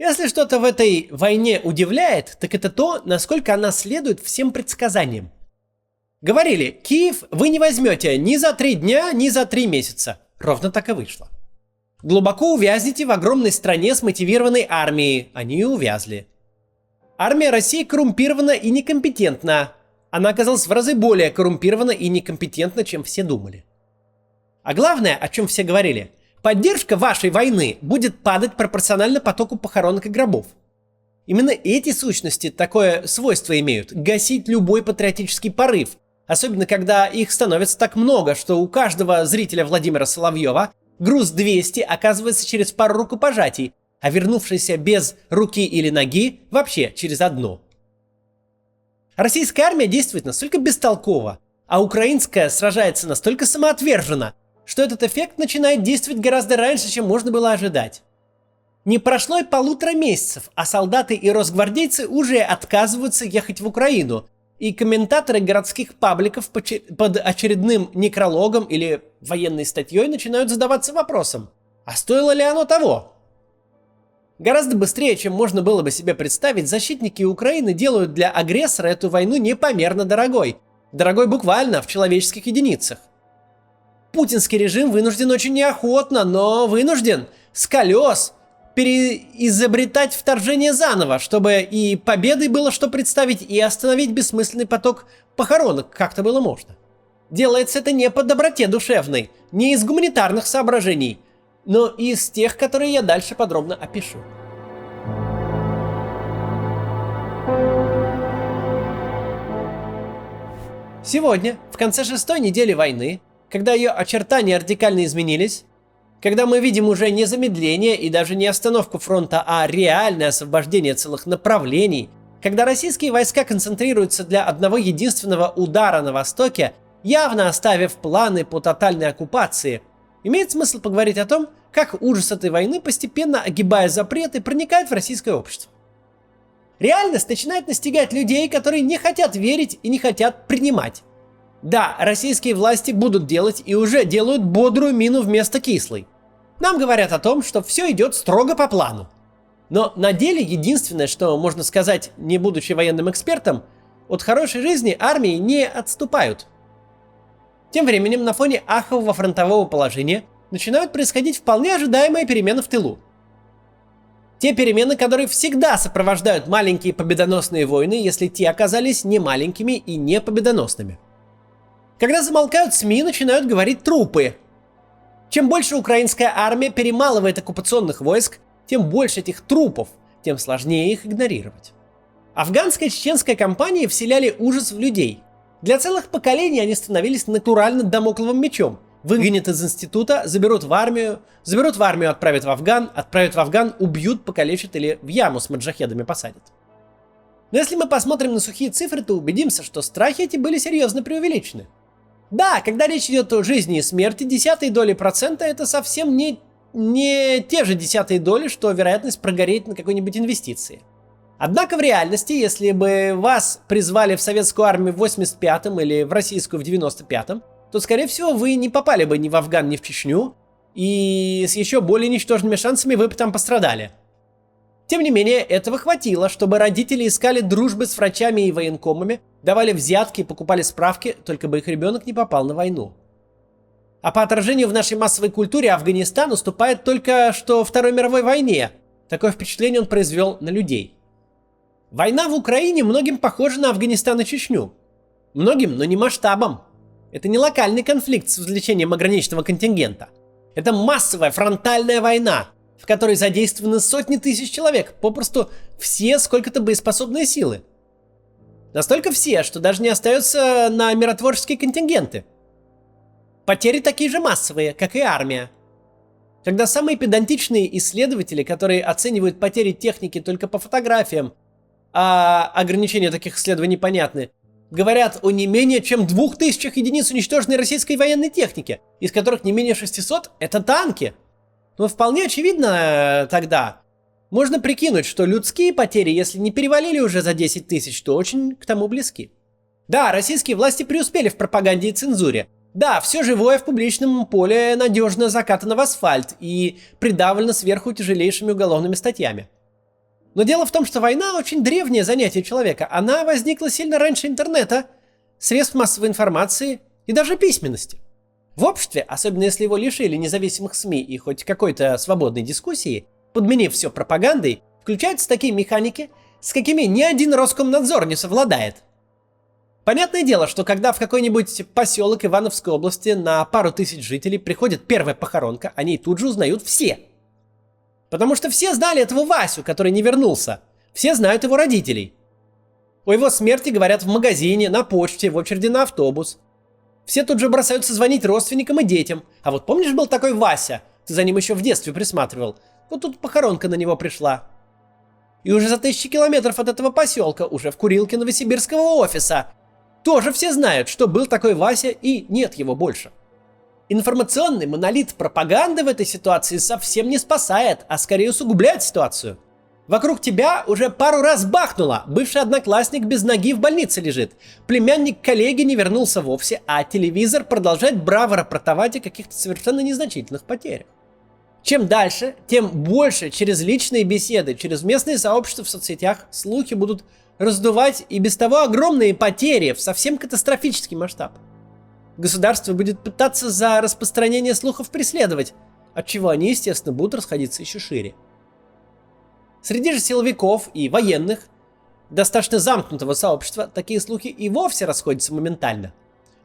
Если что-то в этой войне удивляет, так это то, насколько она следует всем предсказаниям. Говорили, Киев вы не возьмете ни за 3 дня, ни за 3 месяца. Ровно так и вышло. Глубоко увязнете в огромной стране с мотивированной армией. Они и увязли. Армия России коррумпирована и некомпетентна. Она оказалась в разы более коррумпирована и некомпетентна, чем все думали. А главное, о чем все говорили, поддержка вашей войны будет падать пропорционально потоку похоронок и гробов. Именно эти сущности такое свойство имеют – гасить любой патриотический порыв, особенно когда их становится так много, что у каждого зрителя Владимира Соловьева груз 200 оказывается через пару рукопожатий, а вернувшийся без руки или ноги вообще через одну. Российская армия действует настолько бестолково, а украинская сражается настолько самоотверженно, что этот эффект начинает действовать гораздо раньше, чем можно было ожидать. Не прошло и 1,5 месяцев, а солдаты и росгвардейцы уже отказываются ехать в Украину, и комментаторы городских пабликов под очередным некрологом или военной статьей начинают задаваться вопросом, а стоило ли оно того? Гораздо быстрее, чем можно было бы себе представить, защитники Украины делают для агрессора эту войну непомерно дорогой. Дорогой буквально в человеческих единицах. Путинский режим вынужден очень неохотно, но вынужден с колес переизобретать вторжение заново, чтобы и победой было что представить, и остановить бессмысленный поток похоронок как-то было можно. Делается это не по доброте душевной, не из гуманитарных соображений, но из тех, которые я дальше подробно опишу. Сегодня, в конце 6-й недели войны, когда ее очертания радикально изменились, когда мы видим уже не замедление и даже не остановку фронта, а реальное освобождение целых направлений, когда российские войска концентрируются для одного единственного удара на Востоке, явно оставив планы по тотальной оккупации, имеет смысл поговорить о том, как ужас этой войны, постепенно огибая запреты, проникает в российское общество. Реальность начинает настигать людей, которые не хотят верить и не хотят принимать. Да, российские власти будут делать и уже делают бодрую мину вместо кислой. Нам говорят о том, что все идет строго по плану. Но на деле единственное, что можно сказать, не будучи военным экспертом, от хорошей жизни армии не отступают. Тем временем на фоне ахового фронтового положения начинают происходить вполне ожидаемые перемены в тылу. Те перемены, которые всегда сопровождают маленькие победоносные войны, если те оказались не маленькими и не победоносными. Когда замолкают СМИ, начинают говорить трупы. Чем больше украинская армия перемалывает оккупационных войск, тем больше этих трупов, тем сложнее их игнорировать. Афганская и чеченская кампании вселяли ужас в людей. Для целых поколений они становились натурально дамокловым мечом. Выгонят из института, заберут в армию, отправят в Афган, убьют, покалечат или в яму с маджахедами посадят. Но если мы посмотрим на сухие цифры, то убедимся, что страхи эти были серьезно преувеличены. Да, когда речь идет о жизни и смерти, 0,1% это совсем не те же 0,1, что вероятность прогореть на какой-нибудь инвестиции. Однако в реальности, если бы вас призвали в советскую армию в 85-м или в российскую в 95-м, то, скорее всего, вы не попали бы ни в Афган, ни в Чечню, и с еще более ничтожными шансами вы бы там пострадали. Тем не менее, этого хватило, чтобы родители искали дружбы с врачами и военкомами, давали взятки, покупали справки, только бы их ребенок не попал на войну. А по отражению в нашей массовой культуре Афганистан уступает только что Второй мировой войне. Такое впечатление он произвел на людей. Война в Украине многим похожа на Афганистан и Чечню. Многим, но не масштабом. Это не локальный конфликт с вовлечением ограниченного контингента. Это массовая фронтальная война, в которой задействованы сотни тысяч человек, попросту все сколько-то боеспособные силы. Настолько все, что даже не остается на миротворческие контингенты. Потери такие же массовые, как и армия. Когда самые педантичные исследователи, которые оценивают потери техники только по фотографиям, а ограничения таких исследований понятны, говорят о не менее чем 2000 единиц уничтоженной российской военной техники, из которых не менее 600 — это танки. Но вполне очевидно тогда, можно прикинуть, что людские потери, если не перевалили уже за 10 тысяч, то очень к тому близки. Да, российские власти преуспели в пропаганде и цензуре. Да, все живое в публичном поле надежно закатано в асфальт и придавлено сверху тяжелейшими уголовными статьями. Но дело в том, что война очень древнее занятие человека. Она возникла сильно раньше интернета, средств массовой информации и даже письменности. В обществе, особенно если его лишили независимых СМИ и хоть какой-то свободной дискуссии, подменив все пропагандой, включаются такие механики, с какими ни один Роскомнадзор не совладает. Понятное дело, что когда в какой-нибудь поселок Ивановской области на пару тысяч жителей приходит первая похоронка, о ней тут же узнают все. Потому что все знали этого Васю, который не вернулся. Все знают его родителей. О его смерти говорят в магазине, на почте, в очереди на автобус. Все тут же бросаются звонить родственникам и детям. А вот помнишь, был такой Вася? Ты за ним еще в детстве присматривал. Вот тут похоронка на него пришла. И уже за 1000 километров от этого поселка, уже в курилке новосибирского офиса, тоже все знают, что был такой Вася и нет его больше. Информационный монолит пропаганды в этой ситуации совсем не спасает, а скорее усугубляет ситуацию. Вокруг тебя уже пару раз бахнуло, бывший одноклассник без ноги в больнице лежит, племянник коллеги не вернулся вовсе, а телевизор продолжает браво рапортовать о каких-то совершенно незначительных потерях. Чем дальше, тем больше через личные беседы, через местные сообщества в соцсетях слухи будут раздувать и без того огромные потери в совсем катастрофический масштаб. Государство будет пытаться за распространение слухов преследовать, отчего они, естественно, будут расходиться еще шире. Среди же силовиков и военных, достаточно замкнутого сообщества, такие слухи и вовсе расходятся моментально.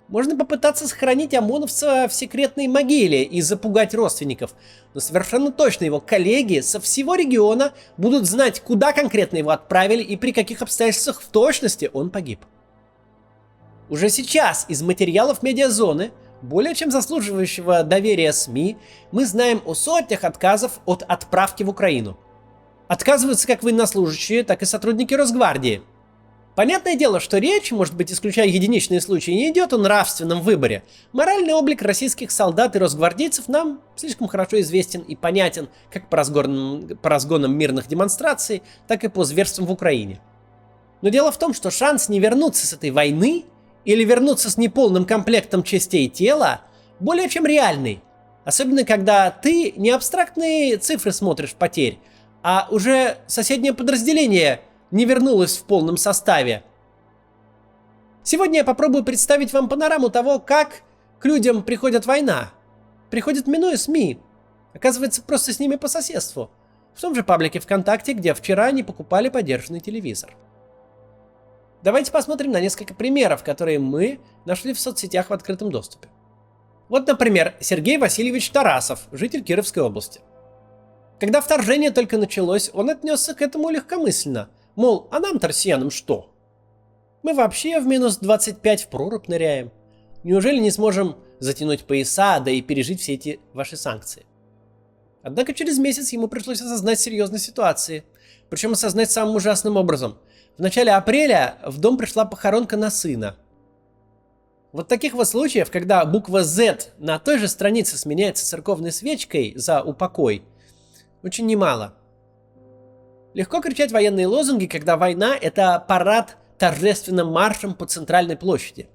Можно попытаться сохранить ОМОНовца в секретной могиле и запугать родственников, но совершенно точно его коллеги со всего региона будут знать, куда конкретно его отправили и при каких обстоятельствах в точности он погиб. Уже сейчас из материалов медиазоны, более чем заслуживающего доверия СМИ, мы знаем о сотнях отказов от отправки в Украину. Отказываются как военнослужащие, так и сотрудники Росгвардии. Понятное дело, что речь, может быть, исключая единичные случаи, не идет о нравственном выборе. Моральный облик российских солдат и росгвардейцев нам слишком хорошо известен и понятен как по разгонам мирных демонстраций, так и по зверствам в Украине. Но дело в том, что шанс не вернуться с этой войны или вернуться с неполным комплектом частей тела более чем реальный. Особенно, когда ты не абстрактные цифры смотришь потерь, а уже соседнее подразделение не вернулось в полном составе. Сегодня я попробую представить вам панораму того, как к людям приходит война. Приходит минуя СМИ. Оказывается, просто с ними по соседству. В том же паблике ВКонтакте, где вчера они покупали подержанный телевизор. Давайте посмотрим на несколько примеров, которые мы нашли в соцсетях в открытом доступе. Вот, например, Сергей Васильевич Тарасов, житель Кировской области. Когда вторжение только началось, он отнесся к этому легкомысленно. Мол, а нам-то, россиянам, что? Мы вообще в минус 25 в прорубь ныряем. Неужели не сможем затянуть пояса, да и пережить все эти ваши санкции? Однако через месяц ему пришлось осознать серьезность ситуации. Причем осознать самым ужасным образом. В начале апреля в дом пришла похоронка на сына. Вот таких вот случаев, когда буква Z на той же странице сменяется церковной свечкой за упокой, очень немало. Легко кричать военные лозунги, когда война – это парад торжественным маршем по центральной площади.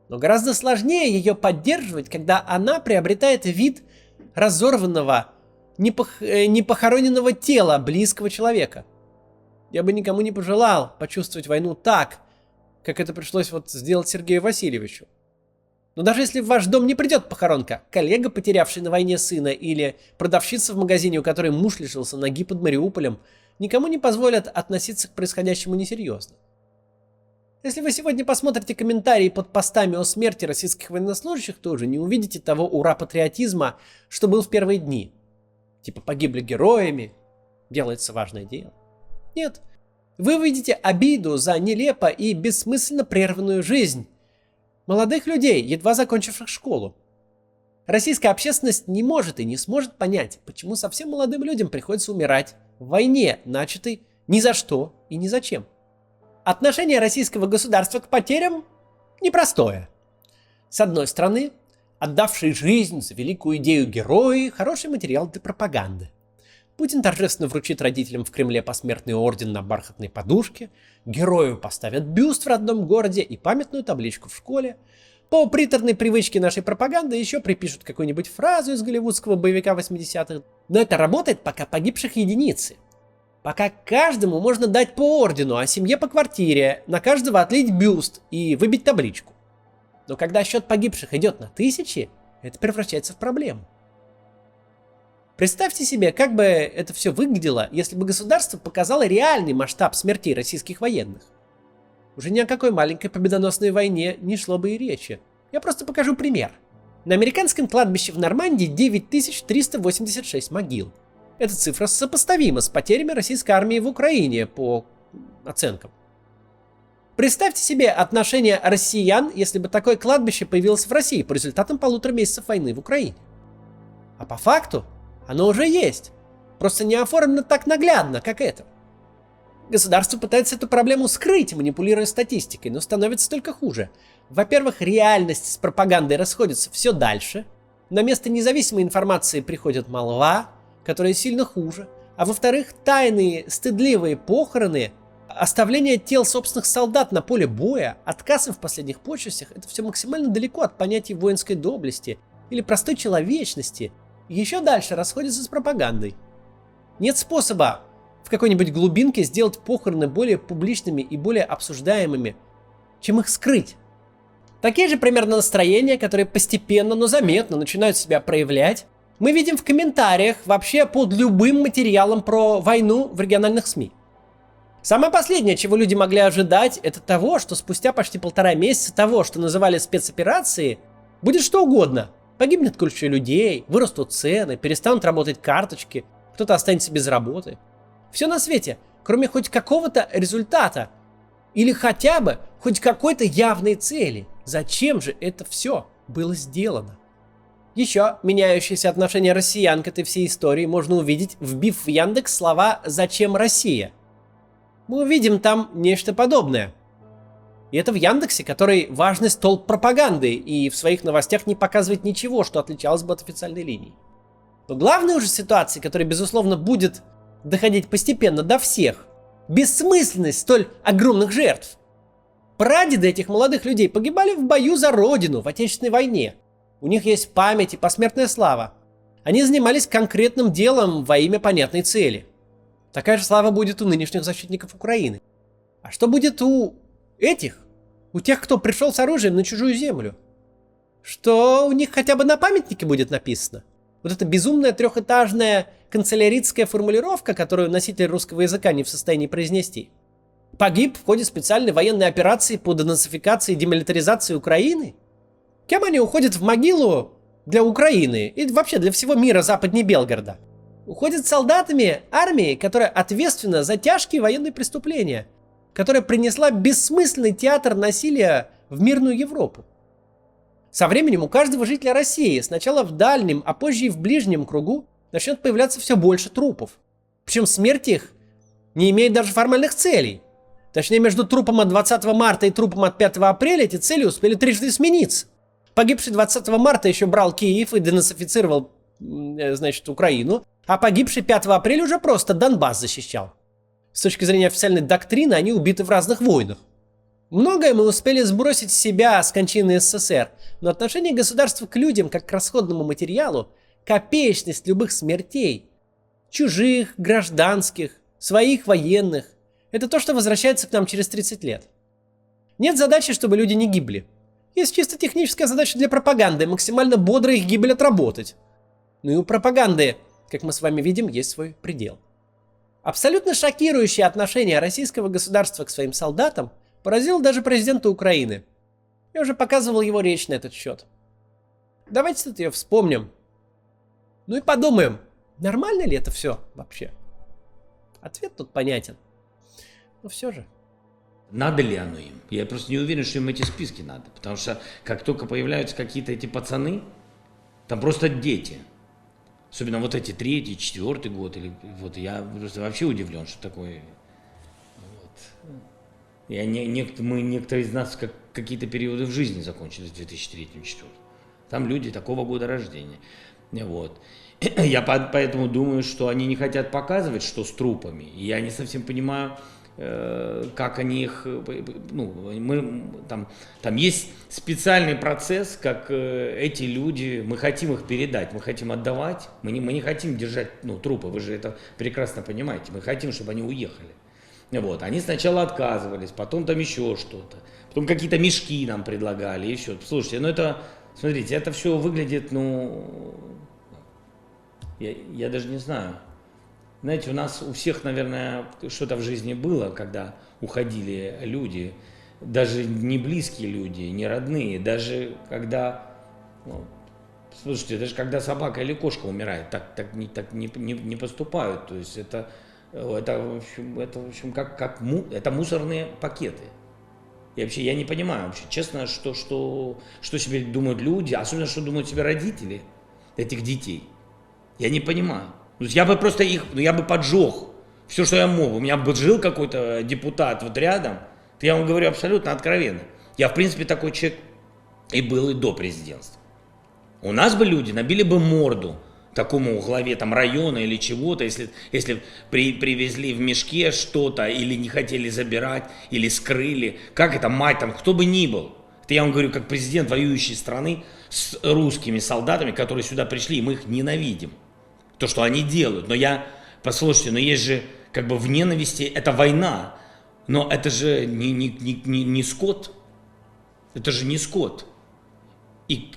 Но гораздо сложнее ее поддерживать, когда она приобретает вид разорванного, непохороненного тела близкого человека. Я бы никому не пожелал почувствовать войну так, как это пришлось вот сделать Сергею Васильевичу. Но даже если в ваш дом не придет похоронка, коллега, потерявший на войне сына, или продавщица в магазине, у которой муж лишился ноги под Мариуполем, никому не позволят относиться к происходящему несерьезно. Если вы сегодня посмотрите комментарии под постами о смерти российских военнослужащих, то уже не увидите того ура-патриотизма, что был в первые дни. Типа погибли героями, делается важное дело. Нет, вы увидите обиду за нелепо и бессмысленно прерванную жизнь молодых людей, едва закончивших школу. Российская общественность не может и не сможет понять, почему совсем молодым людям приходится умирать в войне, начатой ни за что и ни зачем. Отношение российского государства к потерям непростое. С одной стороны, отдавшие жизнь за великую идею герои – хороший материал для пропаганды. Путин торжественно вручит родителям в Кремле посмертный орден на бархатной подушке, герою поставят бюст в родном городе и памятную табличку в школе. По приторной привычке нашей пропаганды еще припишут какую-нибудь фразу из голливудского боевика 80-х. Но это работает, пока погибших единицы. Пока каждому можно дать по ордену, а семье по квартире, на каждого отлить бюст и выбить табличку. Но когда счет погибших идет на тысячи, это превращается в проблему. Представьте себе, как бы это все выглядело, если бы государство показало реальный масштаб смертей российских военных. Уже ни о какой маленькой победоносной войне не шло бы и речи. Я просто покажу пример. На американском кладбище в Нормандии 9386 могил. Эта цифра сопоставима с потерями российской армии в Украине, по оценкам. Представьте себе отношение россиян, если бы такое кладбище появилось в России по результатам 1,5 месяцев войны в Украине. А по факту оно уже есть, просто не оформлено так наглядно, как это. Государство пытается эту проблему скрыть, манипулируя статистикой, но становится только хуже. Во-первых, реальность с пропагандой расходится все дальше. На место независимой информации приходит молва, которая сильно хуже. А во-вторых, тайные, стыдливые похороны, оставление тел собственных солдат на поле боя, отказы в последних почестях — это все максимально далеко от понятий воинской доблести или простой человечности. И еще дальше расходится с пропагандой. Нет способа в какой-нибудь глубинке сделать похороны более публичными и более обсуждаемыми, чем их скрыть. Такие же примерно настроения, которые постепенно, но заметно начинают себя проявлять, мы видим в комментариях вообще под любым материалом про войну в региональных СМИ. Самое последнее, чего люди могли ожидать, это того, что спустя почти 1,5 месяца того, что называли спецоперацией, будет что угодно. Погибнет куча людей, вырастут цены, перестанут работать карточки, кто-то останется без работы. Все на свете, кроме хоть какого-то результата или хотя бы хоть какой-то явной цели. Зачем же это все было сделано? Еще меняющееся отношение россиян к этой всей истории можно увидеть, вбив в Яндекс слова «Зачем Россия?». Мы увидим там нечто подобное. И это в Яндексе, который важный столб пропаганды и в своих новостях не показывает ничего, что отличалось бы от официальной линии. Но главная уже ситуация, которая, безусловно, будет доходить постепенно до всех, бессмысленность столь огромных жертв. Прадеды этих молодых людей погибали в бою за родину в Отечественной войне. У них есть память и посмертная слава. Они занимались конкретным делом во имя понятной цели. Такая же слава будет у нынешних защитников Украины. А что будет у этих? У тех, кто пришел с оружием на чужую землю? Что у них хотя бы на памятнике будет написано? Вот эта безумная трехэтажная канцеляритская формулировка, которую носитель русского языка не в состоянии произнести. Погиб в ходе специальной военной операции по денацификации и демилитаризации Украины? Кем они уходят в могилу для Украины и вообще для всего мира западнее Белгорода? Уходят солдатами армии, которая ответственна за тяжкие военные преступления, которая принесла бессмысленный театр насилия в мирную Европу. Со временем у каждого жителя России, сначала в дальнем, а позже и в ближнем кругу, начнет появляться все больше трупов. Причем смерть их не имеет даже формальных целей. Точнее, между трупом от 20 марта и трупом от 5 апреля эти цели успели трижды смениться. Погибший 20 марта еще брал Киев и денацифицировал, Украину, а погибший 5 апреля уже просто Донбасс защищал. С точки зрения официальной доктрины, они убиты в разных войнах. Многое мы успели сбросить с себя с кончины СССР, но отношение государства к людям как к расходному материалу, копеечность любых смертей, чужих, гражданских, своих военных, это то, что возвращается к нам через 30 лет. Нет задачи, чтобы люди не гибли. Есть чисто техническая задача для пропаганды, максимально бодро их гибель отработать. Ну и у пропаганды, как мы с вами видим, есть свой предел. Абсолютно шокирующее отношение российского государства к своим солдатам поразило даже президента Украины. Я уже показывал его речь на этот счет. Давайте тут ее вспомним. Ну и подумаем, нормально ли это все вообще? Ответ тут понятен. Но все же. Надо ли оно им? Я просто не уверен, что им эти списки надо. Потому что как только появляются какие-то эти пацаны, там просто дети. Особенно вот эти 3-й, 4-й год. Или, вот, я просто вообще удивлен, что такое. Вот. Некоторые из нас какие-то периоды в жизни закончили в 2003-2004. Там люди такого года рождения. Вот. Я поэтому думаю, что они не хотят показывать, что с трупами. И я не совсем понимаю, как они их, ну, там есть специальный процесс, как эти люди, мы хотим их передать, мы хотим отдавать, мы не хотим держать, ну, трупы, вы же это прекрасно понимаете, мы хотим, чтобы они уехали. Вот, они сначала отказывались, потом там еще что-то, потом какие-то мешки нам предлагали, и все. Слушайте, ну это, смотрите, это все выглядит, ну, я даже не знаю. Знаете, у нас у всех, наверное, что-то в жизни было, когда уходили люди, даже не близкие люди, не родные, даже когда, ну, слушайте, даже когда собака или кошка умирает, так не поступают. То есть это в общем это мусорные пакеты. И вообще я не понимаю, вообще, честно, что себе думают люди, особенно что думают себе родители этих детей. Я не понимаю. То есть я бы просто я бы поджег все, что я мог. У меня бы жил какой-то депутат вот рядом, то я вам говорю абсолютно откровенно. Я, в принципе, такой человек и был и до президентства. У нас бы люди набили бы морду такому главе там района или чего-то, если привезли в мешке что-то или не хотели забирать, или скрыли. Как это, мать там, кто бы ни был. Это я вам говорю, как президент воюющей страны с русскими солдатами, которые сюда пришли, и мы их ненавидим. То, что они делают. Но послушайте, но есть же как бы в ненависти, это война, но это же не скот. Это же не скот. И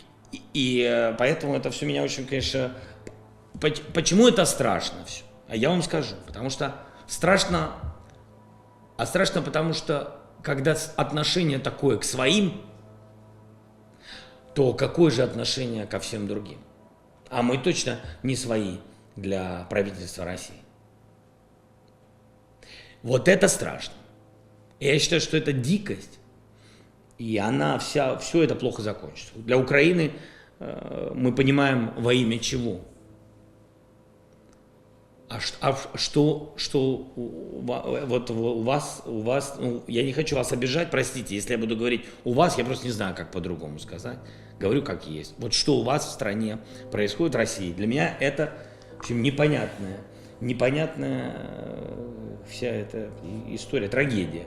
поэтому это все меня очень, конечно... Почему это страшно все? А я вам скажу. Потому что страшно... А страшно, потому что когда отношение такое к своим, то какое же отношение ко всем другим? А мы точно не свои для правительства России. Вот это страшно. Я считаю, что это дикость, и все это плохо закончится. Для Украины мы понимаем, во имя чего. Вот у вас, ну, я не хочу вас обижать, простите, если я буду говорить у вас, я просто не знаю, как по-другому сказать. Говорю, как есть. Вот что у вас в стране происходит в России, для меня это, в общем, непонятная вся эта история, трагедия.